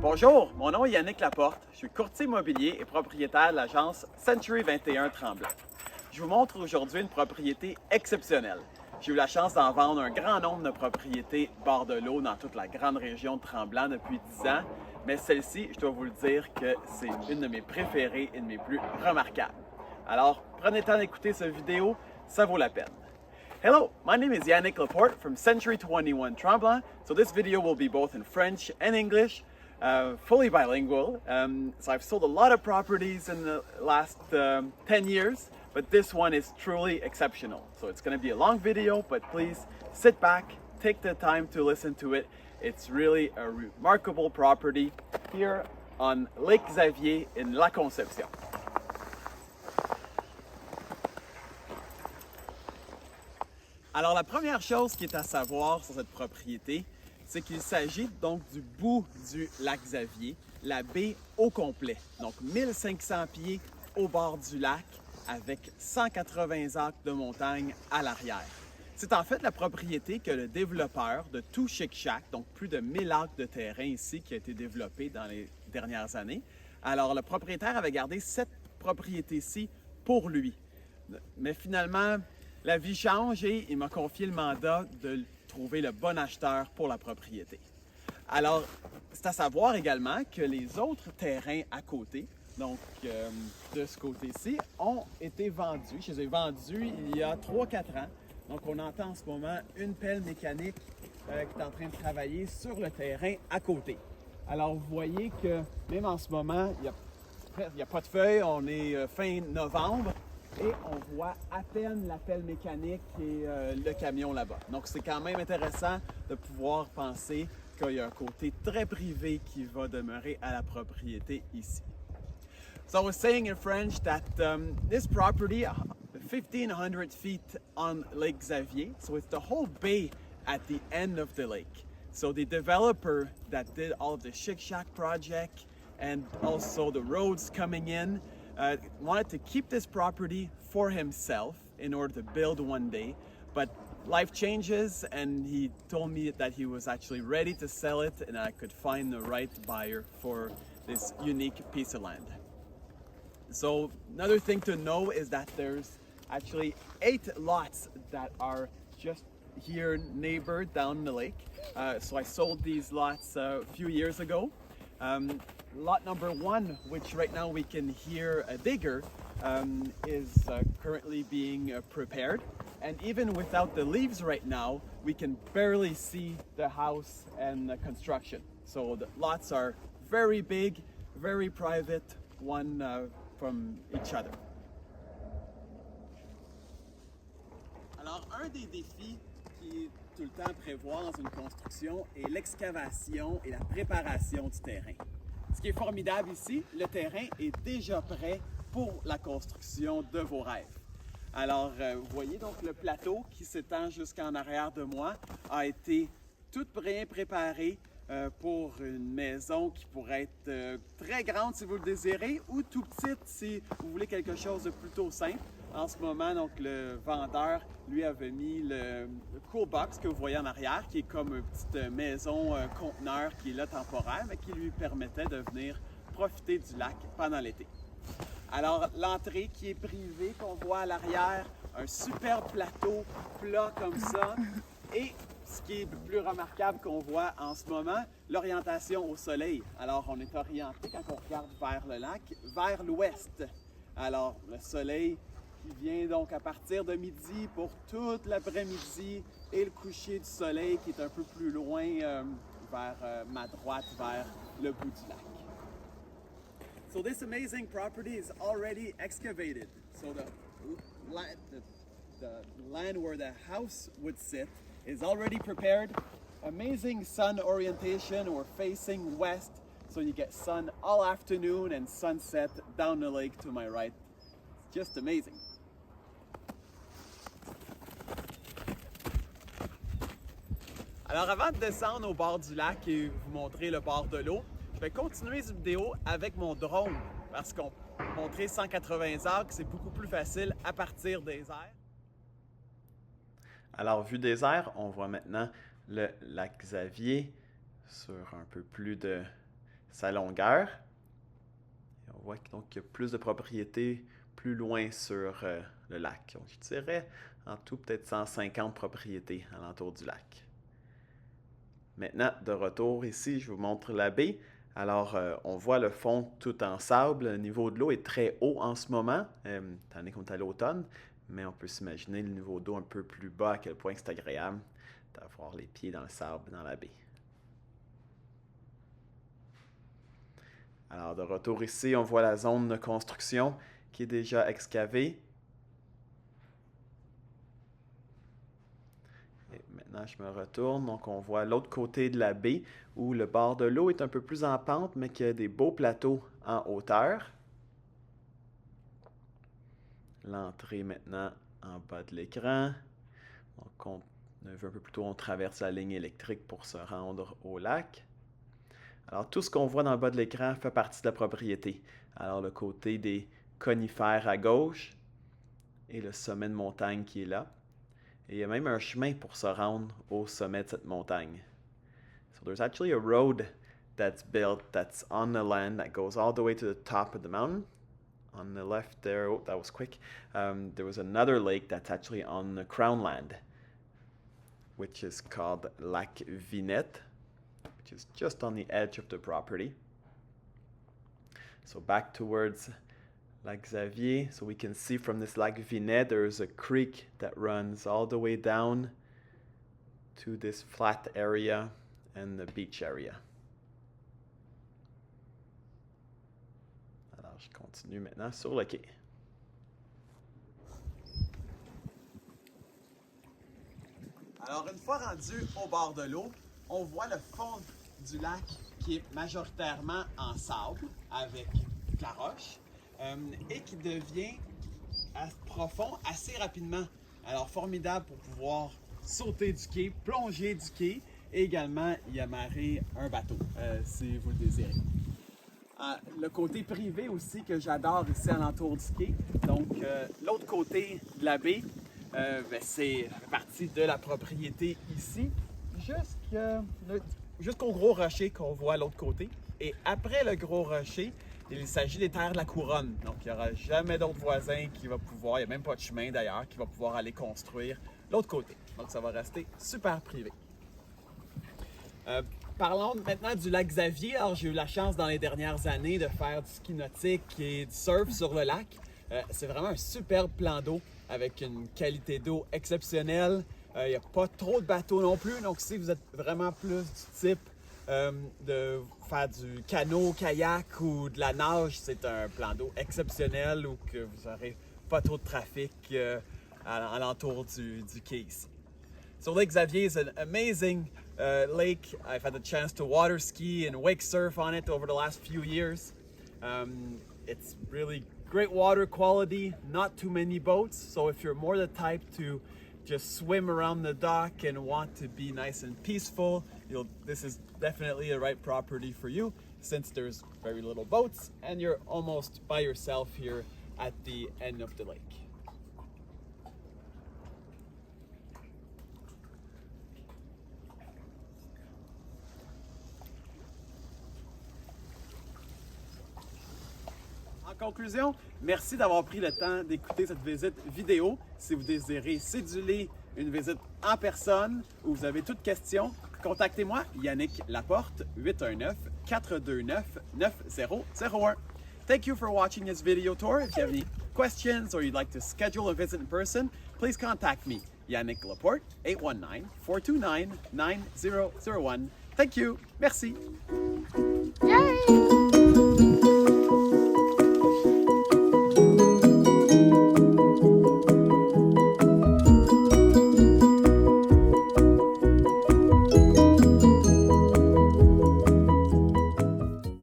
Bonjour, mon nom est Yannick Laporte, je suis courtier immobilier et propriétaire de l'agence Century 21 Tremblant. Je vous montre aujourd'hui une propriété exceptionnelle. J'ai eu la chance d'en vendre un grand nombre de propriétés bord de l'eau dans toute la grande région de Tremblant depuis 10 ans, mais celle-ci, je dois vous le dire que c'est une de mes préférées et de mes plus remarquables. Alors, prenez le temps d'écouter cette vidéo, ça vaut la peine. Hello, my name is Yannick Laporte from Century 21 Tremblant. So this video will be both in French and English, fully bilingual. So I've sold a lot of properties in the last 10 years, but this one is truly exceptional. So it's going to be a long video, but please sit back, take the time to listen to it. It's really a remarkable property here on Lake Xavier in La Conception. Alors, la première chose qui est à savoir sur cette propriété, c'est qu'il s'agit donc du bout du lac Xavier, la baie au complet. Donc, 1500 pieds au bord du lac avec 180 acres de montagne à l'arrière. C'est en fait la propriété que le développeur de tout Chic Shack, donc plus de 1000 acres de terrain ici qui a été développé dans les dernières années. Alors, le propriétaire avait gardé cette propriété-ci pour lui. Mais finalement, la vie change et il m'a confié le mandat de trouver le bon acheteur pour la propriété. Alors, c'est à savoir également que les autres terrains à côté, donc de ce côté-ci, ont été vendus. Je les ai vendus il y a 3-4 ans. Donc, on entend en ce moment une pelle mécanique qui est en train de travailler sur le terrain à côté. Alors, vous voyez que même en ce moment, il n'y a pas de feuilles, on est fin novembre. Et on voit à peine la pelle mécanique et le camion là-bas. Donc, c'est quand même intéressant de pouvoir penser qu'il y a un côté très privé qui va demeurer à la propriété ici. So I was saying in French that this property, 1,500 feet on Lake Xavier, so it's the whole bay at the end of the lake. So the developer that did all of the Chic Shack project and also the roads coming in, wanted to keep this property for himself in order to build one day, but life changes and he told me that he was actually ready to sell it and I could find the right buyer for this unique piece of land. So another thing to know is that there's actually 8 lots that are just here neighbored down the lake. So I sold these lots a few years ago. Lot number 1, which right now we can hear a digger, is currently being prepared. And even without the leaves right now, we can barely see the house and the construction. So the lots are very big, very private, one from each other. Alors, un des défis qui est tout le temps prévoir dans une construction est l'excavation et la préparation du terrain. Ce qui est formidable ici, le terrain est déjà prêt pour la construction de vos rêves. Alors, vous voyez donc le plateau qui s'étend jusqu'en arrière de moi a été tout bien préparé pour une maison qui pourrait être très grande si vous le désirez ou tout petite si vous voulez quelque chose de plutôt simple. En ce moment, donc, le vendeur, lui, avait mis le cool box que vous voyez en arrière, qui est comme une petite maison conteneur qui est là temporaire, mais qui lui permettait de venir profiter du lac pendant l'été. Alors, l'entrée qui est privée, qu'on voit à l'arrière, un superbe plateau plat comme ça, et ce qui est le plus remarquable qu'on voit en ce moment, l'orientation au soleil. Alors, on est orienté, quand on regarde vers le lac, vers l'ouest. Alors, le soleil qui vient donc à partir de midi pour toute l'après-midi et le coucher du soleil qui est un peu plus loin vers ma droite, vers le bout du lac. So this amazing property is already excavated. So the land where the house would sit is already prepared. Amazing sun orientation. We're facing west, so you get sun all afternoon and sunset down the lake to my right. It's just amazing. Alors avant de descendre au bord du lac et vous montrer le bord de l'eau, je vais continuer cette vidéo avec mon drone parce qu'on montrer 180 acres, c'est beaucoup plus facile à partir des airs. Alors, vue des airs, on voit maintenant le lac Xavier sur un peu plus de sa longueur. Et on voit donc qu'il y a plus de propriétés plus loin sur le lac. Donc, je dirais en tout peut-être 150 propriétés alentour du lac. Maintenant, de retour ici, je vous montre la baie. Alors, on voit le fond tout en sable. Le niveau de l'eau est très haut en ce moment, étant donné qu'on est à l'automne. Mais on peut s'imaginer le niveau d'eau un peu plus bas, à quel point c'est agréable d'avoir les pieds dans le sable, dans la baie. Alors, de retour ici, on voit la zone de construction qui est déjà excavée. Et maintenant, je me retourne. Donc, on voit l'autre côté de la baie où le bord de l'eau est un peu plus en pente, mais qu'il y a des beaux plateaux en hauteur. L'entrée maintenant en bas de l'écran. Donc, on a vu un peu plus tôt, on traverse la ligne électrique pour se rendre au lac. Alors, tout ce qu'on voit dans le bas de l'écran fait partie de la propriété. Alors, le côté des conifères à gauche et le sommet de montagne qui est là. Et il y a même un chemin pour se rendre au sommet de cette montagne. So there's actually a road that's built that's on the land that goes all the way to the top of the mountain. On the left there, oh, that was quick. There was another lake that's actually on the Crown Land, which is called Lac Vinette, which is just on the edge of the property. So back towards Lac Xavier. So we can see from this Lac Vinette, there's a creek that runs all the way down to this flat area and the beach area. Alors, je continue maintenant sur le quai. Alors, une fois rendu au bord de l'eau, on voit le fond du lac qui est majoritairement en sable avec de la roche et qui devient profond assez rapidement. Alors, formidable pour pouvoir sauter du quai, plonger du quai et également y amarrer un bateau si vous le désirez. Le côté privé aussi que j'adore ici alentour du quai. Donc, l'autre côté de la baie, c'est partie de la propriété ici, jusqu'au gros rocher qu'on voit à l'autre côté. Et après le gros rocher, il s'agit des terres de la couronne. Donc, il n'y aura jamais d'autres voisins qui va pouvoir, il n'y a même pas de chemin d'ailleurs, qui va pouvoir aller construire l'autre côté. Donc, ça va rester super privé. Parlons maintenant du lac Xavier. Alors, j'ai eu la chance dans les dernières années de faire du ski nautique et du surf sur le lac. C'est vraiment un superbe plan d'eau avec une qualité d'eau exceptionnelle. Il n'y a pas trop de bateaux non plus. Donc, si vous êtes vraiment plus du type de faire du canot, kayak ou de la nage, c'est un plan d'eau exceptionnel où que vous n'aurez pas trop de trafic à l'entour du quai ici. So Lake Xavier is an amazing lake. I've had the chance to water ski and wake surf on it over the last few years. It's really great water quality, not too many boats. So if you're more the type to just swim around the dock and want to be nice and peaceful, this is definitely the right property for you since there's very little boats and you're almost by yourself here at the end of the lake. En conclusion, merci d'avoir pris le temps d'écouter cette visite vidéo. Si vous désirez céduler une visite en personne ou vous avez toute question, contactez-moi, Yannick Laporte, 819-429-9001. Thank you for watching this video tour. If you have any questions or you'd like to schedule a visit in person, please contact me, Yannick Laporte, 819-429-9001. Thank you. Merci. Yay!